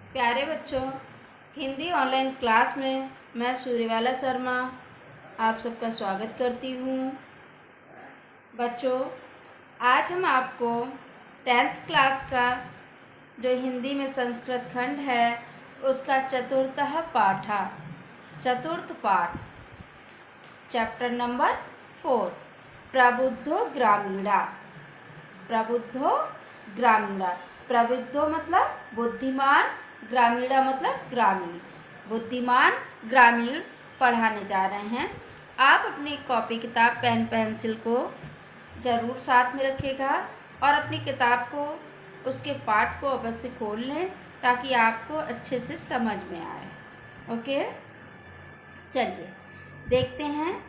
प्यारे बच्चों, Hindi online class में मैं सूर्यवाला शर्मा आप सबका स्वागत करती हूँ। बच्चों, आज हम आपको 10th क्लास का जो हिंदी में संस्कृत खंड है उसका चतुर्थ पाठ चैप्टर नंबर 4 प्रबुद्धो ग्रामीणा। प्रबुद्धो मतलब बुद्धिमान, ग्रामीणा मतलब ग्रामीण। बुद्धिमान ग्रामीण पढ़ाने जा रहे हैं। आप अपनी कॉपी किताब पेन पेंसिल को ज़रूर साथ में रखिएगा और अपनी किताब को उसके पाठ को अवश्य खोल लें ताकि आपको अच्छे से समझ में आए। ओके, चलिए देखते हैं।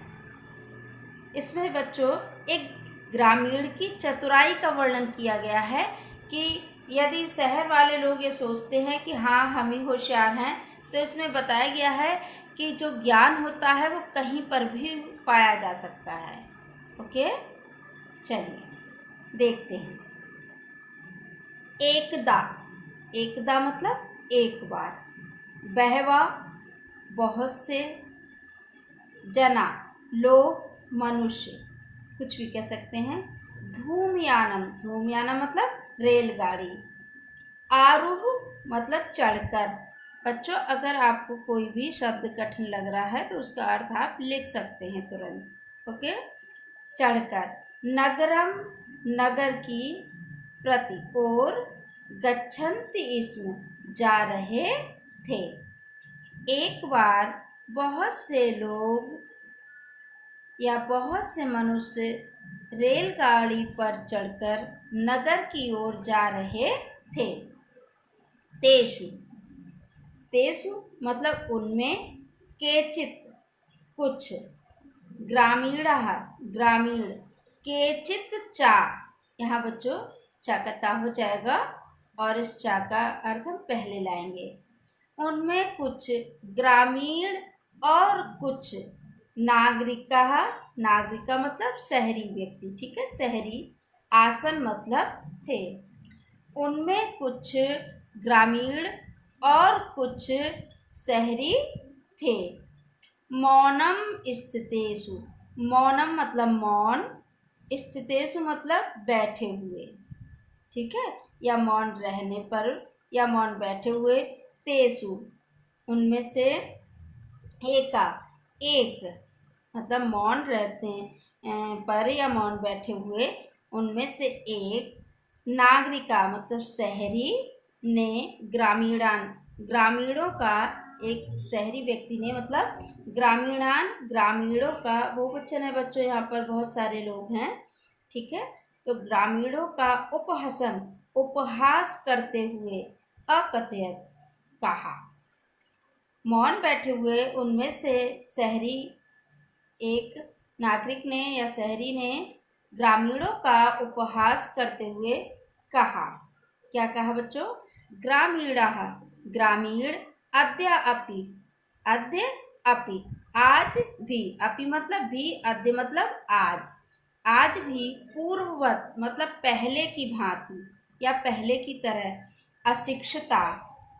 इसमें बच्चों एक ग्रामीण की चतुराई का वर्णन किया गया है कि यदि शहर वाले लोग ये सोचते हैं कि हाँ हम ही होशियार हैं, तो इसमें बताया गया है कि जो ज्ञान होता है वो कहीं पर भी पाया जा सकता है। ओके, चलिए देखते हैं। एकदा मतलब एक बार। बहवा बहुत से, जना लोग, मनुष्य, कुछ भी कह सकते हैं। धूमयानम मतलब रेलगाड़ी। आरूह मतलब चढ़कर। बच्चों, अगर आपको कोई भी शब्द कठिन लग रहा है तो उसका अर्थ आप लिख सकते हैं तुरंत। ओके, चढ़कर। नगरम नगर की प्रति और गच्छन्ति इसमें जा रहे थे। एक बार बहुत से लोग या बहुत से मनुष्य रेलगाड़ी पर चढ़कर नगर की ओर जा रहे थे। तेषु मतलब उनमें, केचित कुछ, ग्रामीण, केचित चा, यहाँ बच्चों चा का ता हो जाएगा और इस चा का अर्थ हम पहले लाएंगे। उनमें कुछ ग्रामीण और कुछ नागरिका मतलब शहरी व्यक्ति, ठीक है, शहरी। आसन मतलब थे। उनमें कुछ ग्रामीण और कुछ शहरी थे। मौनम स्थितेषु, मौनम मतलब मौन, स्थितेषु मतलब बैठे हुए, ठीक है, या मौन रहने पर या मौन बैठे हुए। तेषु उनमें से, एक मतलब मौन रहते हैं पर या मौन बैठे हुए, उनमें से एक नागरिका मतलब शहरी ने, ग्रामीणों का, एक शहरी व्यक्ति ने मतलब ग्रामीणों का बहुवचन है बच्चों, यहाँ पर बहुत सारे लोग हैं, ठीक है। तो ग्रामीणों का उपहास करते हुए अकथयत कहा। मौन बैठे हुए उनमें से शहरी, एक नागरिक ने या शहरी ने ग्रामीणों का उपहास करते हुए कहा। क्या कहा बच्चों? ग्रामीण अद्य अपि आज भी, अपि मतलब भी, अद्य मतलब आज भी, पूर्ववत मतलब पहले की भांति या पहले की तरह,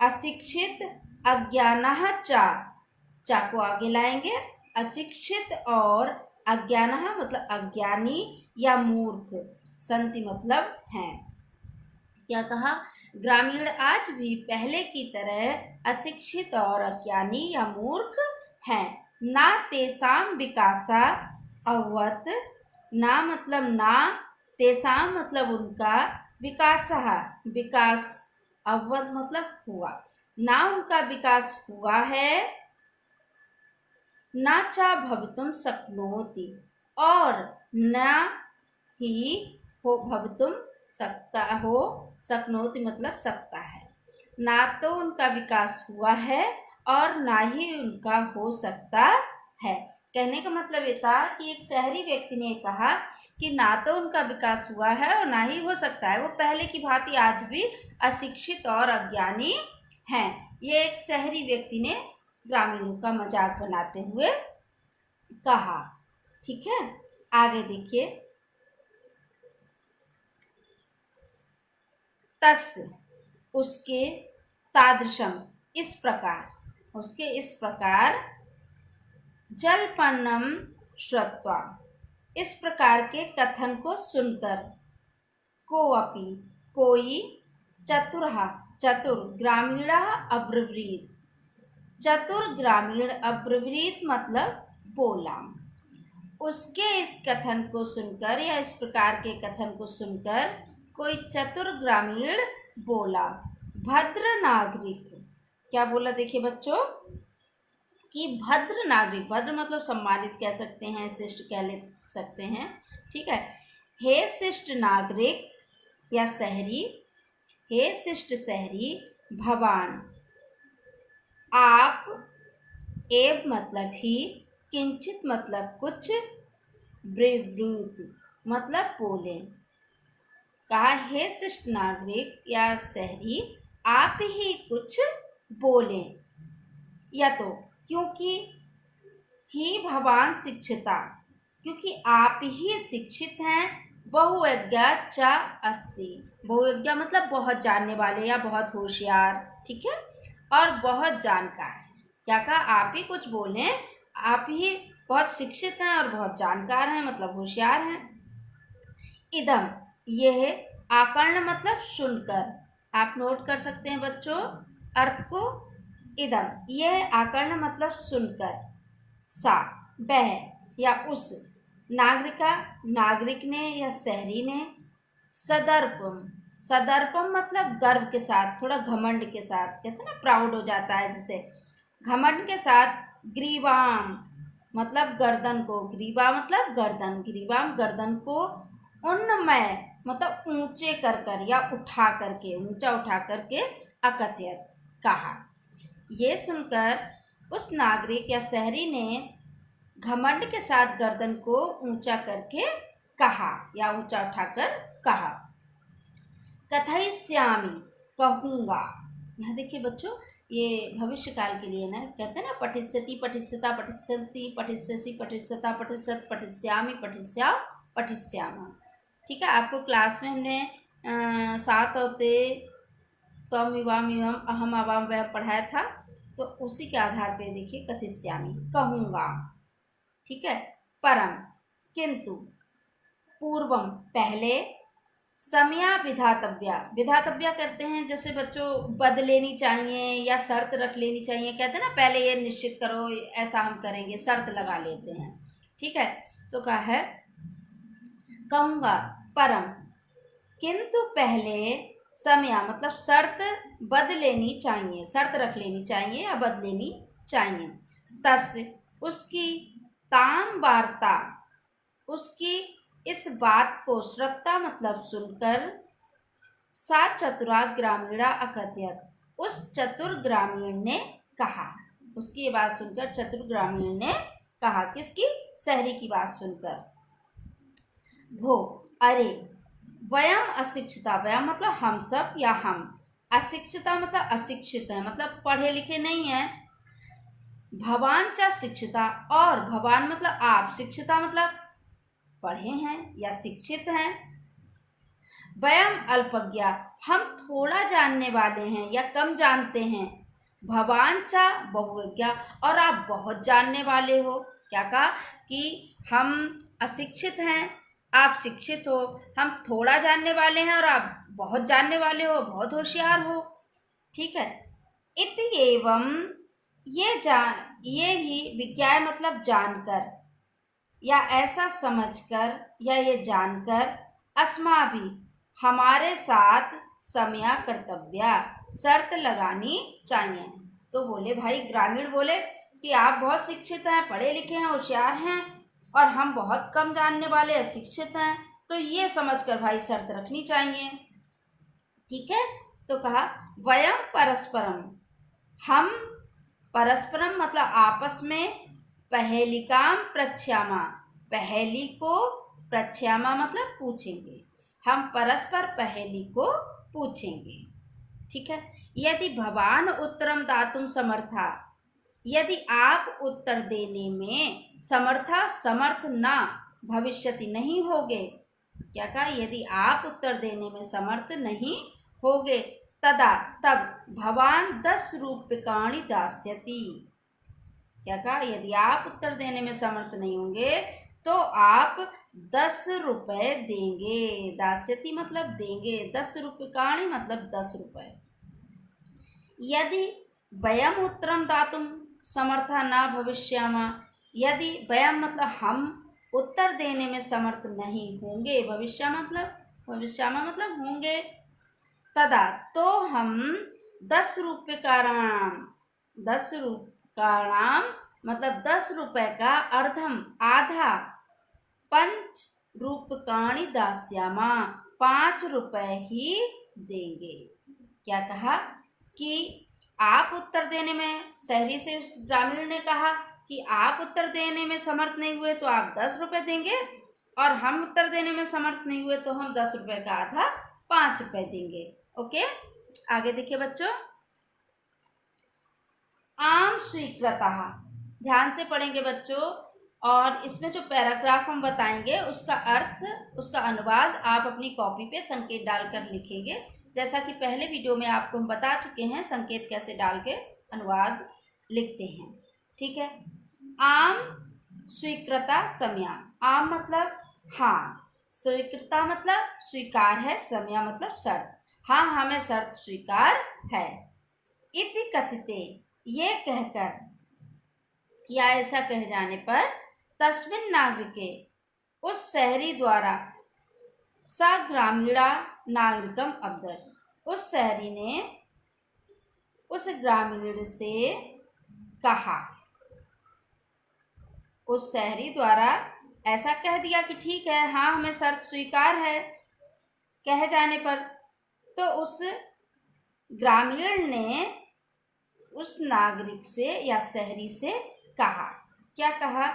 अशिक्षित, अज्ञानः चा को आगे लाएंगे। अशिक्षित और अज्ञानः मतलब अज्ञानी या मूर्ख, संति मतलब हैं। क्या कहा? ग्रामीण आज भी पहले की तरह अशिक्षित और अज्ञानी या मूर्ख हैं। ना तेसाम विकासा अवत, ना मतलब ना, तेसाम मतलब उनका, विकास अवत मतलब हुआ, ना उनका विकास हुआ है। ना चा भवितुम शक्नोति, और ना ही हो भवितुम शक्नोति मतलब सकता है। ना तो उनका विकास हुआ है और ना ही उनका हो सकता है। कहने का मतलब ये था कि एक शहरी व्यक्ति ने कहा कि ना तो उनका विकास हुआ है और ना ही हो सकता है, वो पहले की भांति आज भी अशिक्षित और अज्ञानी हैं। ये एक शहरी व्यक्ति ने ग्रामीणों का मजाक बनाते हुए कहा, ठीक है। आगे देखिए। तस् उसके, तादृशम इस प्रकार, उसके इस प्रकार, जल्पन्नम श्रुत्वा इस प्रकार के कथन को सुनकर, कोऽपि कोई, चतुरः चतुर, ग्रामीणः अब्रवीत, चतुर ग्रामीण अब्रवीत मतलब बोला। उसके इस कथन को सुनकर या इस प्रकार के कथन को सुनकर कोई चतुर ग्रामीण बोला, भद्र नागरिक, क्या बोला देखिए बच्चों कि भद्र नागरिक, भद्र मतलब सम्मानित कह सकते हैं, शिष्ट कह ले सकते हैं, ठीक है। हे शिष्ट नागरिक या शहरी, हे शिष्ट शहरी, भवान आप, एव मतलब ही, किंचित मतलब कुछ, ब्रेवृत मतलब बोले। कहा हे शिष्ट नागरिक या शहरी आप ही कुछ बोले, या तो क्योंकि ही भवान शिक्षिता, क्योंकि आप ही शिक्षित हैं, बहुज्ञा च अस्ति, बहुज्ञा मतलब बहुत जानने वाले या बहुत होशियार, ठीक है, और बहुत जानकार। क्या कहा, आप ही कुछ बोलें, आप ही बहुत शिक्षित हैं और बहुत जानकार हैं मतलब होशियार हैं। इदम यह आकर्ण मतलब सुनकर, आप नोट कर सकते हैं बच्चों अर्थ को। इदम यह आकर्ण मतलब सुनकर, सा वह या उस, नागरिका नागरिक ने या शहरी ने, सदर्पम सदर्पम मतलब गर्व के साथ, थोड़ा घमंड के साथ, कहते हैं ना प्राउड हो जाता है जिसे, घमंड के साथ, ग्रीवाम मतलब गर्दन को, ग्रीवा मतलब गर्दन, ग्रीवाम गर्दन को, उन्नमय मतलब ऊंचे कर कर या उठा करके, ऊंचा उठा करके, अकथयत कहा। ये सुनकर उस नागरिक या शहरी ने घमंड के साथ गर्दन को ऊंचा करके कहा या ऊंचा उठाकर कहा। कथयिष्यामि कहूँगा, यहाँ देखिए बच्चों ये भविष्य काल के लिए ना, कहते हैं ना पठिष्यति पठिष्यता पठिष्यन्ति पठिष्यसि पठिष्यता पठिष्यत पठिष्यामि पठिष्या पठिष्यामः, ठीक है। आपको क्लास में हमने सात होते त्वम युवाम युवम अहम आवाम वह पढ़ाया था, तो उसी के आधार पे देखिए कथिष्यामि कहूँगा, ठीक है। परम किंतु, पूर्वम पहले, समया विधातव्या, विधातव्या करते हैं जैसे बच्चों बद लेनी चाहिए या शर्त रख लेनी चाहिए, कहते हैं ना पहले ये निश्चित करो ऐसा हम करेंगे, शर्त लगा लेते हैं, ठीक है। तो कहा है कहूँगा, परम किंतु पहले, समया मतलब शर्त बद लेनी चाहिए, शर्त रख लेनी चाहिए या बद लेनी चाहिए। तस् उसकी, ताम वार्ता उसकी इस बात को, श्रद्धा मतलब सुनकर, सा चतुरा ग्रामीणा अकथयत उस चतुर ग्रामीण ने कहा, उसकी ये बात सुनकर चतुर ग्रामीण ने कहा, किसकी, शहरी की बात सुनकर, भो अरे, वयम अशिक्षिता, वयम मतलब हम सब या हम, अशिक्षिता मतलब अशिक्षित है मतलब पढ़े लिखे नहीं है, भवान च शिक्षिता और भवान मतलब आप, शिक्षिता मतलब पढ़े हैं या शिक्षित हैं, वयम अल्पज्ञा हम थोड़ा जानने वाले हैं या कम जानते हैं, भवान च बहुज्ञा और आप बहुत जानने वाले हो। क्या कहा कि हम अशिक्षित हैं, आप शिक्षित हो, हम थोड़ा जानने वाले हैं और आप बहुत जानने वाले हो, बहुत होशियार हो, ठीक है। इत एवं ये ही, विज्ञान मतलब जानकर या ऐसा समझकर या ये जानकर, अस्मा भी हमारे साथ, समया कर्तव्या शर्त लगानी चाहिए। तो बोले भाई ग्रामीण बोले कि आप बहुत शिक्षित हैं, पढ़े लिखे हैं, होशियार हैं और हम बहुत कम जानने वाले अशिक्षित हैं, तो ये समझकर भाई शर्त रखनी चाहिए, ठीक है। तो कहा वयम परस्परम, हम परस्परम मतलब आपस में, पहेलिकाम प्रच्छामा पहेली को, प्रच्छामा मतलब पूछेंगे, हम परस्पर पहेली को पूछेंगे, ठीक है। यदि भवान उत्तरम दातुम समर्था, यदि आप उत्तर देने में समर्थ ना, भविष्यति नहीं होगे, क्या कहा, यदि आप उत्तर देने में समर्थ नहीं होगे, तदा तब भवान 10 रूप्यकाणि दास्यति। क्या कहा? यदि आप उत्तर देने में समर्थ नहीं होंगे तो आप 10 रुपए देंगे। दास्यति मतलब देंगे, 10 रूप्यकाणि मतलब 10 रुपए। यदि वयम उत्तरम दातुम समर्था न भविष्यामः, यदि वयम मतलब हम उत्तर देने में समर्थ नहीं होंगे, भविष्यामः मतलब होंगे, तदा तो हम 10 रूप्यकाणाम, 10 रूप्यकाणाम मतलब 10 रुपए का अर्धम आधा, 5 रूप्यकाणि दास्यामा 5 रुपए ही देंगे। क्या कहा? कि आप उत्तर देने में, शहरी से उस ग्रामीण ने कहा कि आप उत्तर देने में समर्थ नहीं हुए तो आप 10 रुपए देंगे, और हम उत्तर देने में समर्थ नहीं हुए तो हम 10 रुपए का आधा 5 रुपए देंगे। ओके, आगे देखिए बच्चों। आम स्वीकृतः, ध्यान से पढ़ेंगे बच्चों, और इसमें जो पैराग्राफ हम बताएंगे उसका अर्थ, उसका अनुवाद आप अपनी कॉपी पे संकेत डालकर लिखेंगे, जैसा कि पहले वीडियो में आपको हम बता चुके हैं संकेत कैसे डाल के अनुवाद लिखते हैं। ठीक है। आम स्वीकृता समया, आम मतलब हाँ, स्वीकृता मतलब स्वीकार है, समया मतलब शर्त, हाँ हमें शर्त स्वीकार है। इति कथिते, ये कहकर या ऐसा कह जाने पर, तस्मिन् नागरिके, उस शहरी द्वारा, सा ग्रामीणा नागरिकम अवदत्, उस शहरी ने उस ग्रामीण से कहा, उस शहरी द्वारा ऐसा कह दिया कि ठीक है, हाँ हमें शर्त स्वीकार है, कह जाने पर, तो उस ग्रामीण ने उस नागरिक से या शहरी से कहा, क्या कहा?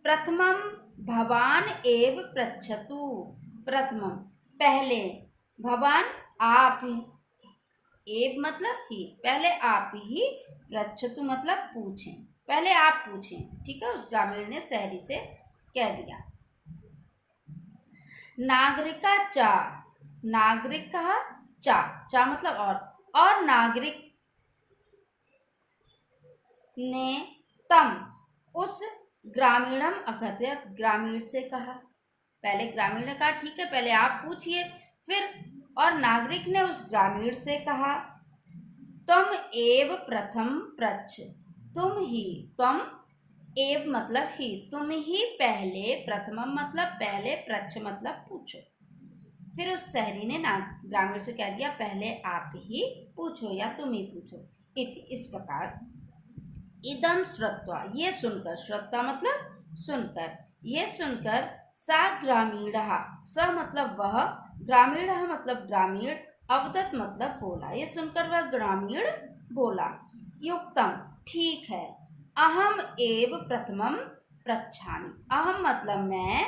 प्रथमम भवान एव पृच्छतु, प्रथमम पहले, भवान आप ही, एव मतलब ही, पहले आप ही, पृच्छतु मतलब पूछें, पहले आप पूछें। ठीक है, उस ग्रामीण ने शहरी से कह दिया। नागरिका चा, नागरिक कहा, चा, चा मतलब और नागरिक ने तम, उस ग्रामीणम अकथयत, ग्रामीण से कहा, पहले ग्रामीण ने कहा ठीक है पहले आप पूछिए, फिर और नागरिक ने उस ग्रामीण से कहा, तुम एव प्रथम पृच्छ, तुम ही, तुम एव मतलब ही, तुम ही पहले, प्रथमम मतलब पहले, पृच्छ मतलब पूछो। फिर उस शहरी ने ग्रामीण से कह दिया पहले आप ही पूछो या तुम ही पूछो। इस प्रकार इदम श्रुत्वा, ये सुनकर, श्रुत्वा मतलब सुनकर, ये सुनकर, सा ग्रामीणः, स मतलब वह, ग्रामीणः मतलब ग्रामीण, अवदत् मतलब बोला, ये सुनकर वह ग्रामीण बोला, युक्तम ठीक है, अहम एव प्रथमम पृच्छामि, अहम मतलब मैं,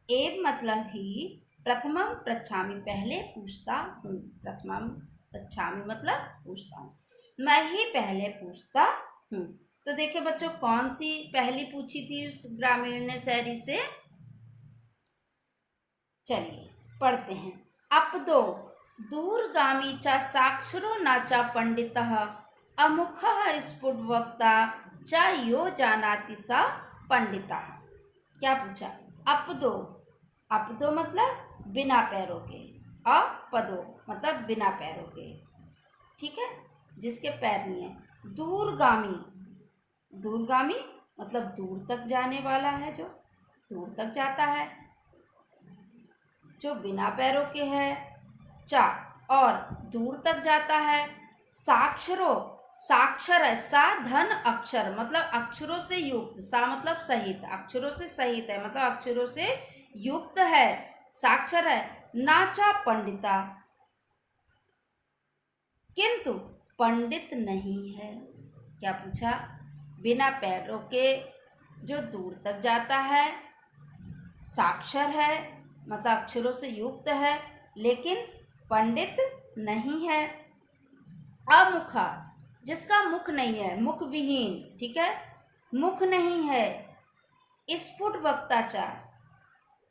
एव मतलब ही, प्रथमम पृच्छामि पहले पूछता हूँ, प्रथमम पृच्छामि मतलब पूछता हूँ, मैं ही पहले पूछता हूँ। तो देखिए बच्चों, कौन सी पहली पूछी थी उस ग्रामीण ने शहरी से? चलिए पढ़ते हैं। अपदो दूरगामी चा साक्षरो नाचा पंडितः, अमुखः स्फुटवक्ता चा यो जानाति सा पंडितः। क्या पूछा? अपदो, अपदो मतलब बिना पैरों के, अपदो मतलब बिना पैरों के, ठीक है, जिसके पैर नहीं है। दूरगामी, दूरगामी मतलब दूर तक जाने वाला है, जो दूर तक जाता है, जो बिना पैरों के है। चा और दूर तक जाता है। साक्षरो, साक्षर है, सा धन अक्षर मतलब अक्षरों से युक्त, सा मतलब सहित, अक्षरों से सहित है मतलब अक्षरों से युक्त है, साक्षर है। नाचा पंडिता, किंतु पंडित नहीं है। क्या पूछा? बिना पैरों के, जो दूर तक जाता है, साक्षर है मतलब अक्षरों से युक्त है, लेकिन पंडित नहीं है। अमुखा, जिसका मुख नहीं है, मुख विहीन, ठीक है, मुख नहीं है। स्फुट वक्ताचार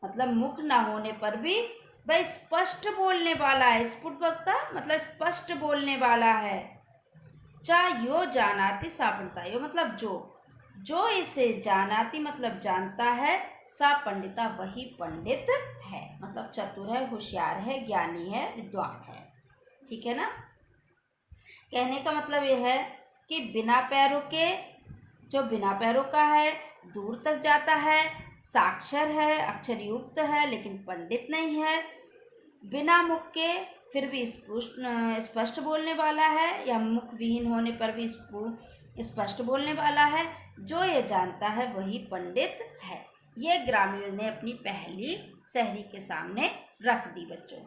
मतलब मुख ना होने पर भी भाई स्पष्ट बोलने वाला है, स्फुट वक्ता मतलब स्पष्ट बोलने वाला है। चा यो जानाति सा पंडिता, यो मतलब जो इसे जानाति मतलब जानता है, सा पंडिता वही पंडित है, मतलब चतुर है, होशियार है, ज्ञानी है, विद्वान है। ठीक है ना। कहने का मतलब यह है कि बिना पैरों के, जो बिना पैरों का है, दूर तक जाता है, साक्षर है, अक्षर युक्त है, लेकिन पंडित नहीं है। बिना मुख के फिर भी स्पष्ट बोलने वाला है, या मुख विहीन होने पर भी स्पष्ट बोलने वाला है। जो ये जानता है वही पंडित है। ये ग्रामीण ने अपनी पहली शहरी के सामने रख दी बच्चों।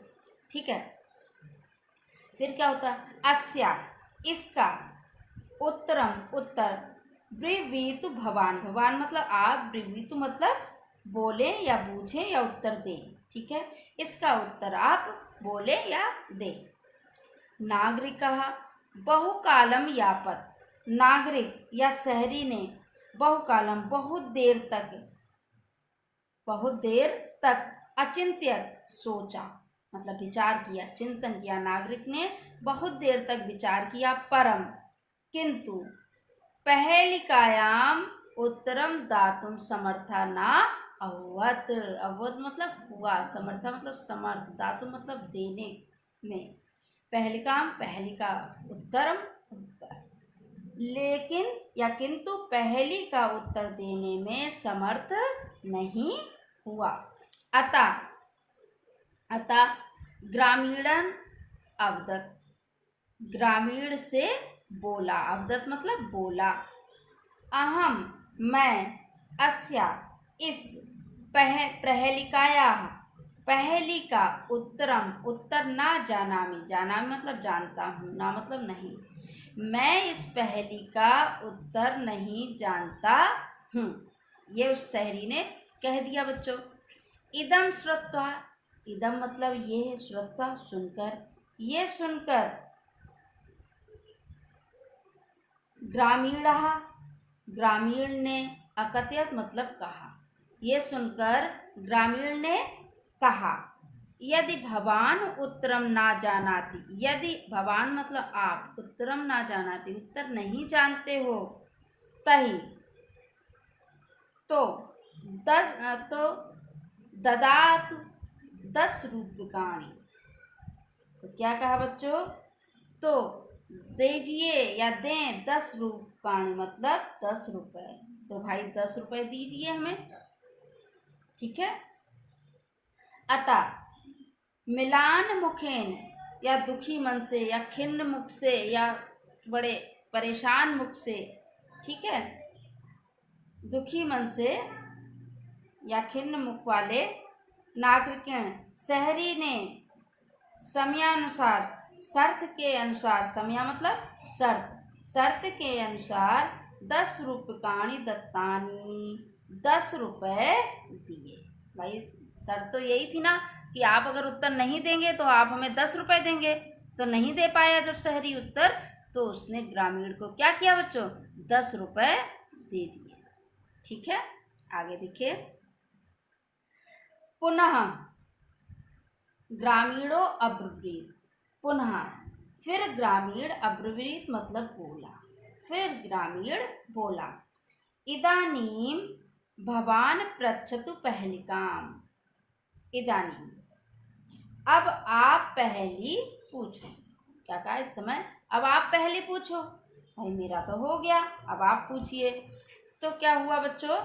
ठीक है। फिर क्या होता है, अस्या इसका, उत्तरम उत्तर, ब्रीवीतु भवान, भवान मतलब आप, ब्रीवीतु मतलब बोले या पूछे या उत्तर दे। ठीक है। इसका उत्तर आप बोले या दे। नागरिक बहुकालम यावत, नागरिक या शहरी ने बहुकालम बहुत देर तक अचिंत्य सोचा, मतलब विचार किया, चिंतन किया। नागरिक ने बहुत देर तक विचार किया, परम किंतु पहेलिकायाम उत्तरम दातुम समर्था ना अवत, अवत मतलब हुआ, समर्था मतलब समर्थ, दातुम मतलब देने में, पहेलिकाम पहली का उत्तरम लेकिन या किंतु पहली का उत्तर देने में समर्थ नहीं हुआ। अतः ग्रामीणन अवदत, ग्रामीण से बोला, अवदत मतलब बोला, अहम मैं, अस्या इस प्रहेलिकाया पहेली का उत्तरम उत्तर ना जानामि, जानामि मतलब जानता हूँ, ना मतलब नहीं, मैं इस पहेली का उत्तर नहीं जानता हूँ। ये उस शहरी ने कह दिया बच्चों। इदम श्रुत्वा, इदम मतलब ये, श्रुत्वा सुनकर, ये सुनकर, ग्रामीणः ग्रामीण ने, अकथयत मतलब कहा, ये सुनकर ग्रामीण ने कहा, यदि भवान उत्तरम ना जानाति, यदि भवान मतलब आप, उत्तरम ना जानाति उत्तर नहीं जानते हो, तही तो ददातु 10 रूप्यकाणि। तो क्या कहा बच्चों, तो दीजिए या दें 10 रूप्यकाणि मतलब 10 रुपए। तो भाई 10 रुपए दीजिए हमें। ठीक है। अतः मिलान मुखेन, या दुखी मन से, या खिन्न मुख से, या बड़े परेशान मुख से, ठीक है, दुखी मन से या खिन्न मुख वाले नागरिकन शहरी ने समयानुसार, शर्त के अनुसार, समय मतलब शर्त के अनुसार 10 रूप्यकाणि दत्तानी, 10 रुपए दिए। भाई शर्त तो यही थी ना कि आप अगर उत्तर नहीं देंगे तो आप हमें 10 रुपए देंगे। तो नहीं दे पाया जब शहरी उत्तर, तो उसने ग्रामीण को क्या किया बच्चों, 10 रुपए दे दिए। ठीक है। आगे देखिए, पुनः ग्रामीणों अब्रवीत, पुनः फिर ग्रामीण, अब्रवीत मतलब बोला, फिर ग्रामीण बोला, इदानीम भवान पृच्छतु पहेलिकाम, इदानीम अब आप पहली पूछो। क्या कहा इस समय, अब आप पहले पूछो। भाई मेरा तो हो गया, अब आप पूछिए। तो क्या हुआ बच्चों,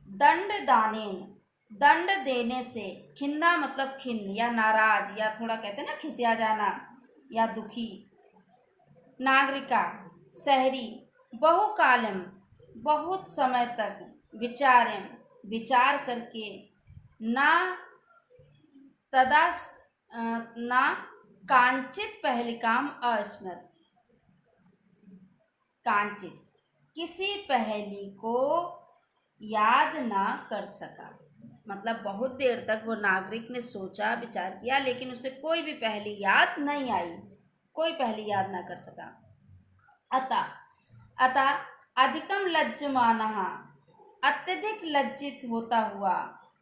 दंड दानेन, दंड देने से, खिन्ना मतलब खिन्न या नाराज, या थोड़ा कहते हैं ना खिसिया जाना या दुखी, नागरिका शहरी, बहुकालम बहुत समय तक, विचारें विचार करके, ना तदा ना कांचित पहलिकाम अस्मृत, कांचित किसी पहेली को याद ना कर सका, मतलब बहुत देर तक वो नागरिक ने सोचा विचार किया, लेकिन उसे कोई भी पहेली याद नहीं आई, कोई पहेली याद ना कर सका। अतः अधिकम लज्जमानः, अत्यधिक लज्जित होता हुआ,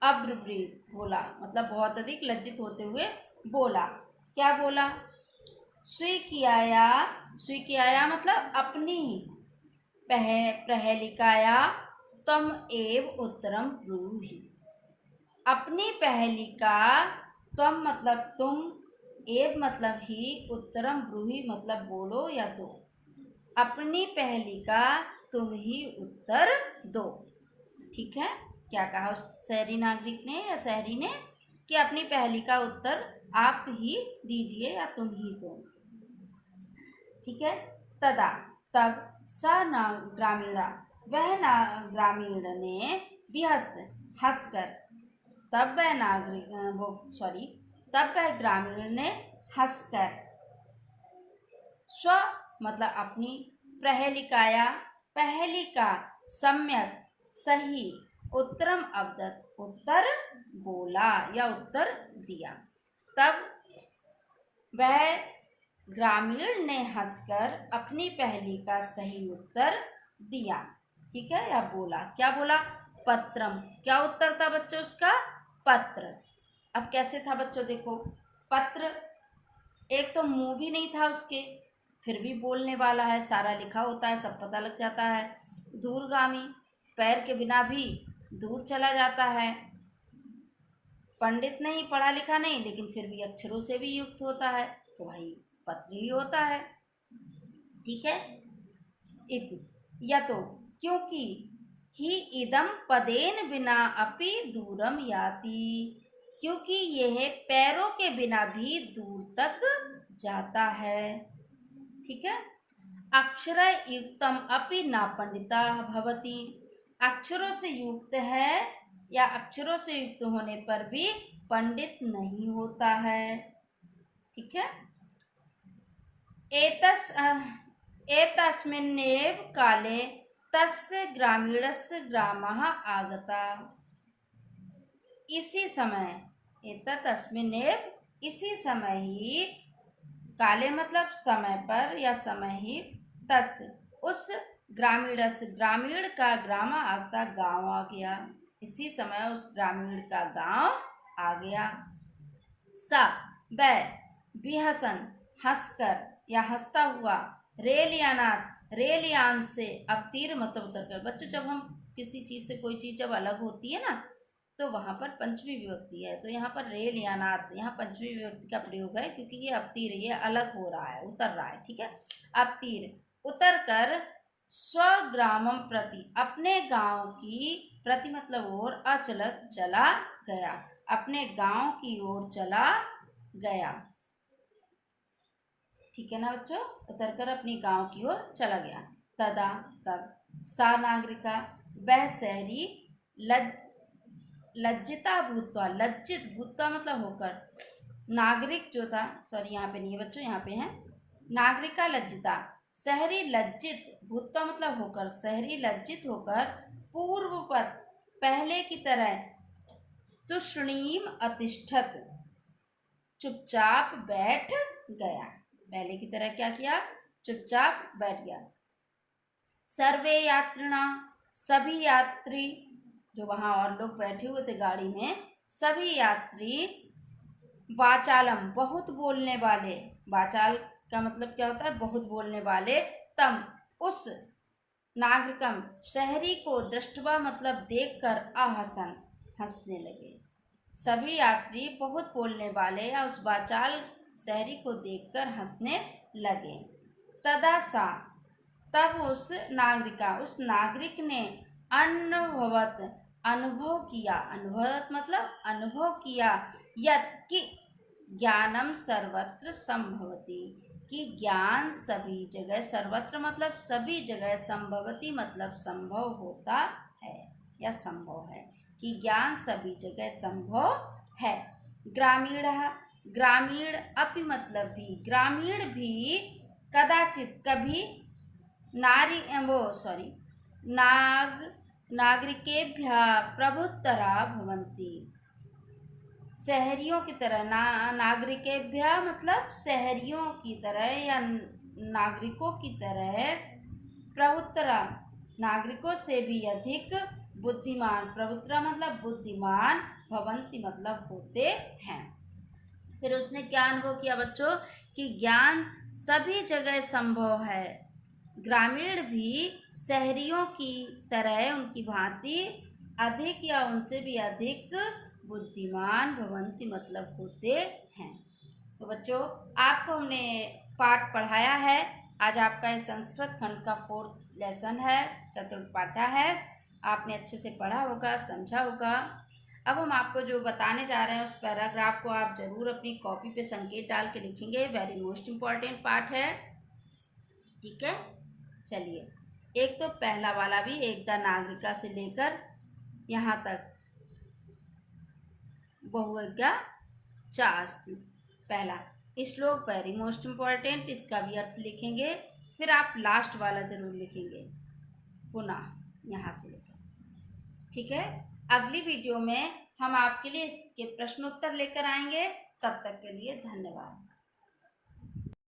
अब्रवीत बोला, मतलब बहुत अधिक लज्जित होते हुए बोला। क्या बोला? स्वीकियाया, स्वीकियाया मतलब अपनी, प्रहेलिकाया तम एव उत्तरम ब्रूहि। अपनी पहेलिका, तम मतलब तुम, एव मतलब ही, उत्तरम ब्रूहि मतलब बोलो या दो। अपनी पहेलिका तुम ही उत्तर दो। ठीक है, क्या कहा उस शहरी नागरिक ने या शहरी ने कि अपनी पहेली का उत्तर आप ही दीजिए या तुम ही दो। ठीक है, तदा तब स ग्रामीणा, वह ग्रामीण ने बिहस, हंसकर, तब वह तब वह ग्रामीण ने हंसकर, स्व मतलब अपनी, प्रहेलिकाया पहेलिका, सम्यक सही, उत्तरम अवदत उत्तर बोला या उत्तर दिया। तब वह ग्रामीण ने हंसकर अपनी पहेली का सही उत्तर दिया। ठीक है, या बोला। क्या बोला? पत्रम। क्या उत्तर था बच्चों उसका? पत्र। अब कैसे था बच्चों? देखो, पत्र, एक तो मुंह भी नहीं था उसके, फिर भी बोलने वाला है, सारा लिखा होता है, सब पता लग जाता है। दूरगामी, पैर के बिना भी दूर चला जाता है। पंडित नहीं, पढ़ा लिखा नहीं, लेकिन फिर भी अक्षरों से भी युक्त होता है, तो भाई पत्र ही होता है। ठीक है, इति या तो क्योंकि ही इदम पदेन बिना अपि दूरम याति, क्योंकि यह पैरों के बिना भी दूर तक जाता है। ठीक है, अक्षर युक्तम अपि न पंडिता भवति, अक्षरों से युक्त है या अक्षरों से युक्त होने पर भी पंडित नहीं होता है। ठीक है, एतस्मिन्नेव काले तस्य ग्रामीणस्य ग्रामः आगता, इसी समय, एतस्मिन्नेव इसी समय ही, काले मतलब समय पर या समय ही, तस् उस ग्रामीणस्य ग्रामीण का, ग्राम आगता गांव आ गया, इसी समय उस ग्रामीण का गांव आ गया। सा वह बिहसन हंसकर या हंसता हुआ, रेलियानात रेलियान से अवतीर्ण मतलब उतर कर। बच्चों, जब हम किसी चीज से कोई चीज जब अलग होती है ना, तो वहां पर पंचमी विभक्ति है, तो यहाँ पर रेलियानात, यहाँ पंचमी विभक्ति का प्रयोग है क्योंकि ये अवतीर्ण, ये अलग हो रहा है, उतर रहा है। ठीक है, अवतीर्ण उतर कर, स्वग्रामम प्रति अपने गांव की, प्रति मतलब ओर, अचलत चला गया, अपने गांव की ओर चला गया। ठीक है ना बच्चों, उतरकर अपनी गांव की ओर चला गया। तदा तब सा नागरिका, वह शहरी, लज्जिता भूतवा, लज्जित भूतवा मतलब होकर, नागरिक जो था, सॉरी यहाँ पे नहीं है बच्चों, यहाँ पे है नागरिका लज्जिता, शहरी लज्जित, भूतवा मतलब होकर, शहरी लज्जित होकर, पूर्ववत पहले की तरह, तुष्णीम अतिष्ठत चुपचाप बैठ गया, पहले की तरह क्या किया? चुपचाप बैठ गया। सर्वे यात्रिणा, सभी यात्री, जो वहां और लोग बैठे हुए थे गाड़ी में, सभी यात्री, वाचालम बहुत बोलने वाले, वाचाल का मतलब क्या होता है? बहुत बोलने वाले, तम उस, नागरिकम शहरी को, दृष्टवा मतलब देखकर, अहसन हंसने लगे। सभी यात्री बहुत बोलने वाले या उस वाचाल शहरी को देखकर हंसने लगे। तदा सा तब उस नागरिका, उस नागरिक ने, अनुभवत अनुभव किया, अनुभवत मतलब अनुभव किया, यत् कि ज्ञानम सर्वत्र संभवति, कि ज्ञान सभी जगह, सर्वत्र मतलब सभी जगह, संभवति मतलब संभव होता है या संभव है, कि ज्ञान सभी जगह संभव है। ग्रामीण, ग्रामीण अपि मतलब भी, ग्रामीण भी, कदाचित कभी, नागरिकेभ्यः प्रभुत्तरा भवन्ति, शहरियों की तरह, नागरिकेभ्यः मतलब शहरियों की तरह या नागरिकों की तरह, प्रभुत्तरा नागरिकों से भी अधिक, बुद्धिमान, प्रवृत्रा मतलब बुद्धिमान, भवन्ति मतलब होते हैं। फिर उसने क्या अनुभव किया बच्चों कि ज्ञान सभी जगह संभव है, ग्रामीण भी शहरियों की तरह उनकी भांति अधिक या उनसे भी अधिक बुद्धिमान, भवन्ति मतलब होते हैं। तो बच्चों आपको हमने पाठ पढ़ाया है। आज आपका ये संस्कृत खंड का 4th लेसन है, चतुर्थ पाठा है। आपने अच्छे से पढ़ा होगा, समझा होगा। अब हम आपको जो बताने जा रहे हैं उस पैराग्राफ को आप ज़रूर अपनी कॉपी पे संकेत डाल के लिखेंगे। वेरी मोस्ट इम्पॉर्टेंट पार्ट है, ठीक है। चलिए, एक तो पहला वाला भी एकदा नागरिका से लेकर यहाँ तक बहुज्ञा चा अस्ति, पहला श्लोक वेरी मोस्ट इम्पॉर्टेंट, इसका भी अर्थ लिखेंगे। फिर आप लास्ट वाला जरूर लिखेंगे, पुनः यहाँ से लेकर, ठीक है। अगली वीडियो में हम आपके लिए इसके प्रश्नोत्तर लेकर आएंगे। तब तक के लिए धन्यवाद।